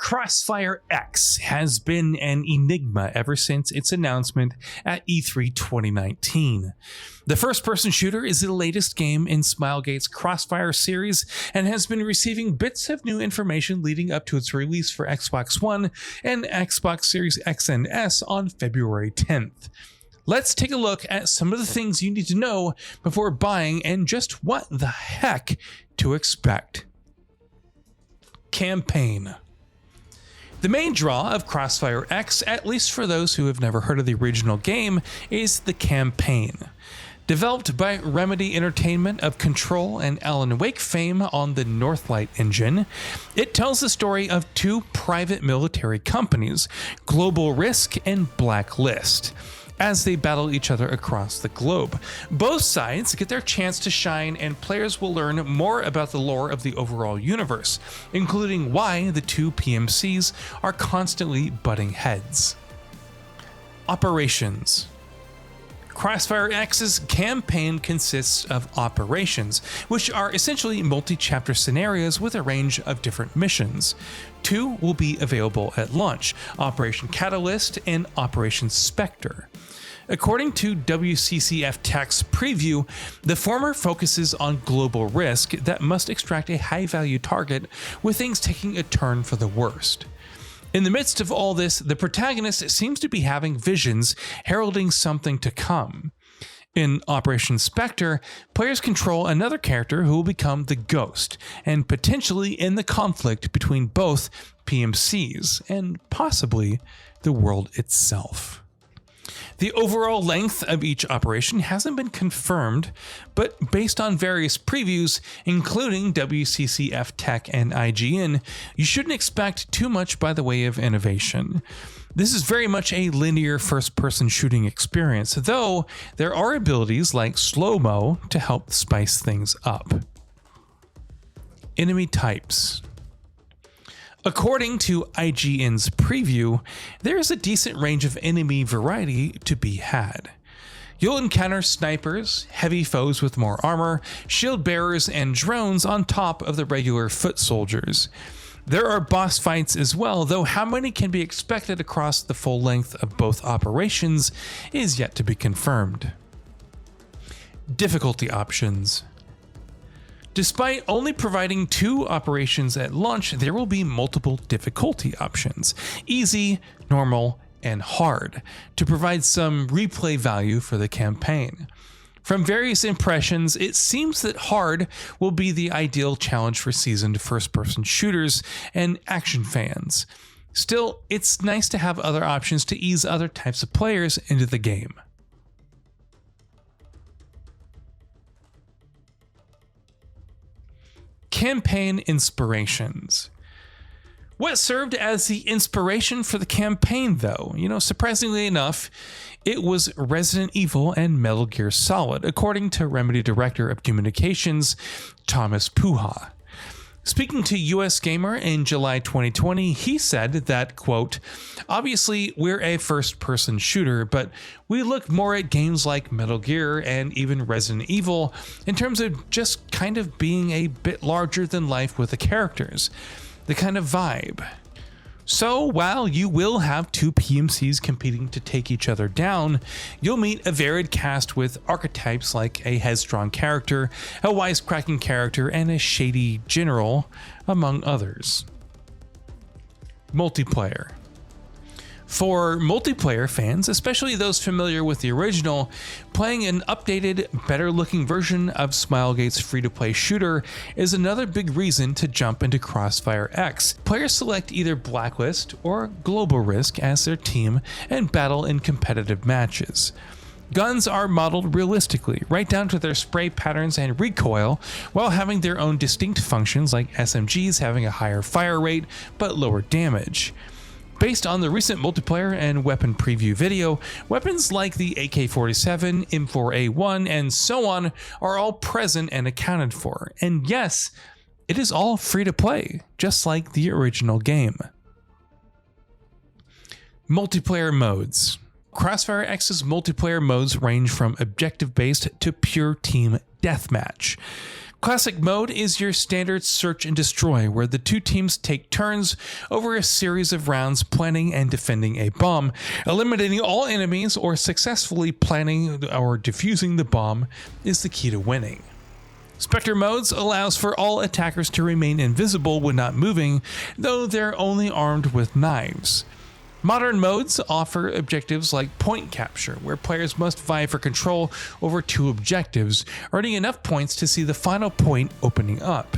CrossfireX has been an enigma ever since its announcement at E3 2019. The first-person shooter is the latest game in Smilegate's Crossfire series and has been receiving bits of new information leading up to its release for Xbox One and Xbox Series X and S on February 10th. Let's take a look at some of the things you need to know before buying and just what the heck to expect. Campaign. The main draw of CrossfireX, at least for those who have never heard of the original game, is the campaign. Developed by Remedy Entertainment of Control and Alan Wake fame on the Northlight engine, it tells the story of two private military companies, Global Risk and Blacklist, as they battle each other across the globe. Both sides get their chance to shine, and players will learn more about the lore of the overall universe, including why the two PMCs are constantly butting heads. Operations. CrossfireX's campaign consists of operations, which are essentially multi-chapter scenarios with a range of different missions. Two will be available at launch: Operation Catalyst and Operation Spectre. According to WCCF Tech's preview, the former focuses on global risk that must extract a high-value target, with things taking a turn for the worst. In the midst of all this, the protagonist seems to be having visions heralding something to come. In Operation Spectre, players control another character who will become the Ghost, and potentially end the conflict between both PMCs, and possibly the world itself. The overall length of each operation hasn't been confirmed, but based on various previews, including WCCF Tech and IGN, you shouldn't expect too much by the way of innovation. This is very much a linear first-person shooting experience, though there are abilities like slow-mo to help spice things up. Enemy types. According to IGN's preview, there is a decent range of enemy variety to be had. You'll encounter snipers, heavy foes with more armor, shield bearers, and drones on top of the regular foot soldiers. There are boss fights as well, though how many can be expected across the full length of both operations is yet to be confirmed. Difficulty options. Despite only providing two operations at launch, there will be multiple difficulty options: easy, normal, and hard, to provide some replay value for the campaign. From various impressions, it seems that hard will be the ideal challenge for seasoned first-person shooters and action fans. Still, it's nice to have other options to ease other types of players into the game. Campaign inspirations. What served as the inspiration for the campaign, though? Surprisingly enough, it was Resident Evil and Metal Gear Solid, according to Remedy Director of Communications, Thomas Puha. Speaking to US Gamer in July 2020, he said that, quote, "Obviously, we're a first-person shooter, but we look more at games like Metal Gear and even Resident Evil in terms of just kind of being a bit larger than life with the characters, the kind of vibe." So while you will have two PMCs competing to take each other down, you'll meet a varied cast with archetypes like a headstrong character, a wisecracking character, and a shady general, among others. Multiplayer. For multiplayer fans, especially those familiar with the original, playing an updated, better-looking version of Smilegate's free-to-play shooter is another big reason to jump into CrossfireX. Players select either Blacklist or Global Risk as their team and battle in competitive matches. Guns are modeled realistically, right down to their spray patterns and recoil, while having their own distinct functions, like SMGs having a higher fire rate but lower damage. Based on the recent multiplayer and weapon preview video, weapons like the AK-47, M4A1, and so on are all present and accounted for. And yes, it is all free to play, just like the original game. Multiplayer modes. CrossfireX's multiplayer modes range from objective-based to pure team deathmatch. Classic mode is your standard search and destroy, where the two teams take turns over a series of rounds planning and defending a bomb. Eliminating all enemies or successfully planning or defusing the bomb is the key to winning. Spectre modes allows for all attackers to remain invisible when not moving, though they're only armed with knives. Modern modes offer objectives like point capture, where players must vie for control over two objectives, earning enough points to see the final point opening up.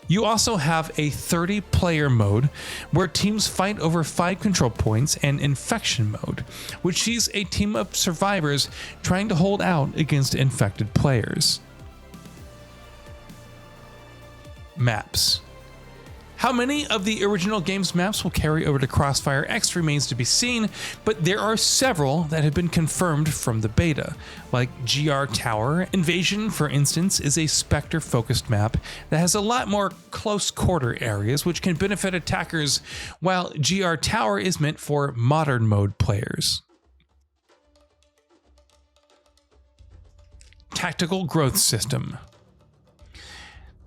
You also have a 30-player mode, where teams fight over 5 control points, and infection mode, which sees a team of survivors trying to hold out against infected players. Maps. How many of the original game's maps will carry over to CrossfireX remains to be seen, but there are several that have been confirmed from the beta, like GR Tower. Invasion, for instance, is a Spectre-focused map that has a lot more close-quarter areas, which can benefit attackers, while GR Tower is meant for modern mode players. Tactical Growth System.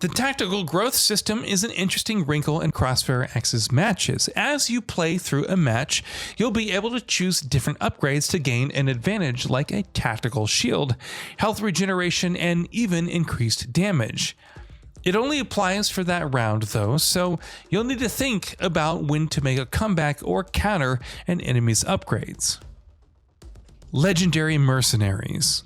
The tactical growth system is an interesting wrinkle in CrossfireX's matches. As you play through a match, you'll be able to choose different upgrades to gain an advantage, like a tactical shield, health regeneration, and even increased damage. It only applies for that round though, so you'll need to think about when to make a comeback or counter an enemy's upgrades. Legendary Mercenaries.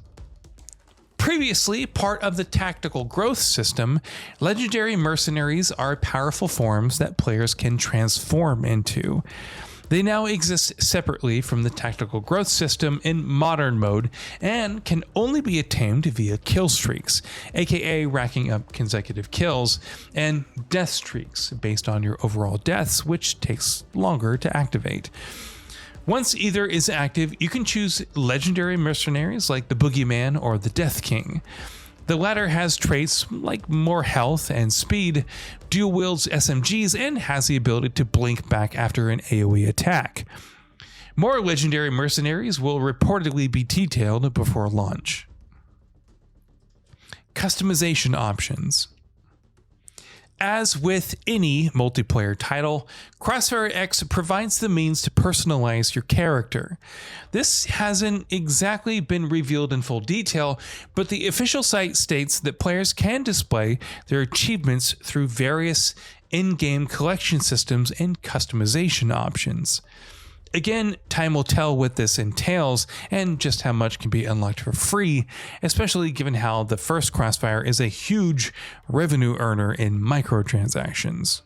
Previously part of the tactical growth system, legendary mercenaries are powerful forms that players can transform into. They now exist separately from the tactical growth system in modern mode and can only be attained via kill streaks, aka racking up consecutive kills, and death streaks based on your overall deaths, which takes longer to activate. Once either is active, you can choose legendary mercenaries like the Boogeyman or the Death King. The latter has traits like more health and speed, dual wields SMGs, and has the ability to blink back after an AoE attack. More legendary mercenaries will reportedly be detailed before launch. Customization options. As with any multiplayer title, CrossfireX provides the means to personalize your character. This hasn't exactly been revealed in full detail, but the official site states that players can display their achievements through various in-game collection systems and customization options. Again, time will tell what this entails and just how much can be unlocked for free, especially given how the first Crossfire is a huge revenue earner in microtransactions.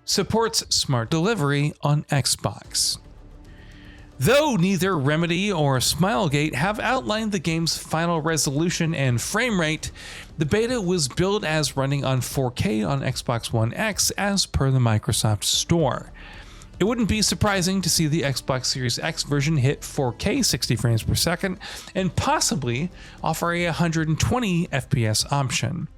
Supports smart delivery on Xbox. Though neither Remedy or Smilegate have outlined the game's final resolution and frame rate, the beta was billed as running on 4K on Xbox One X as per the Microsoft Store. It wouldn't be surprising to see the Xbox Series X version hit 4K 60 frames per second and possibly offer a 120 FPS option.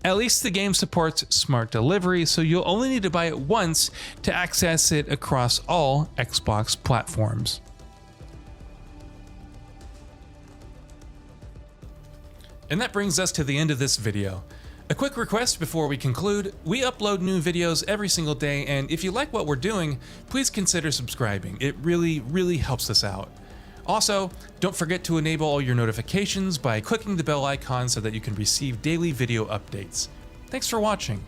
At least the game supports smart delivery, so you'll only need to buy it once to access it across all Xbox platforms. And that brings us to the end of this video. A quick request before we conclude: we upload new videos every single day, and if you like what we're doing, please consider subscribing. It really helps us out. Also, don't forget to enable all your notifications by clicking the bell icon so that you can receive daily video updates. Thanks for watching.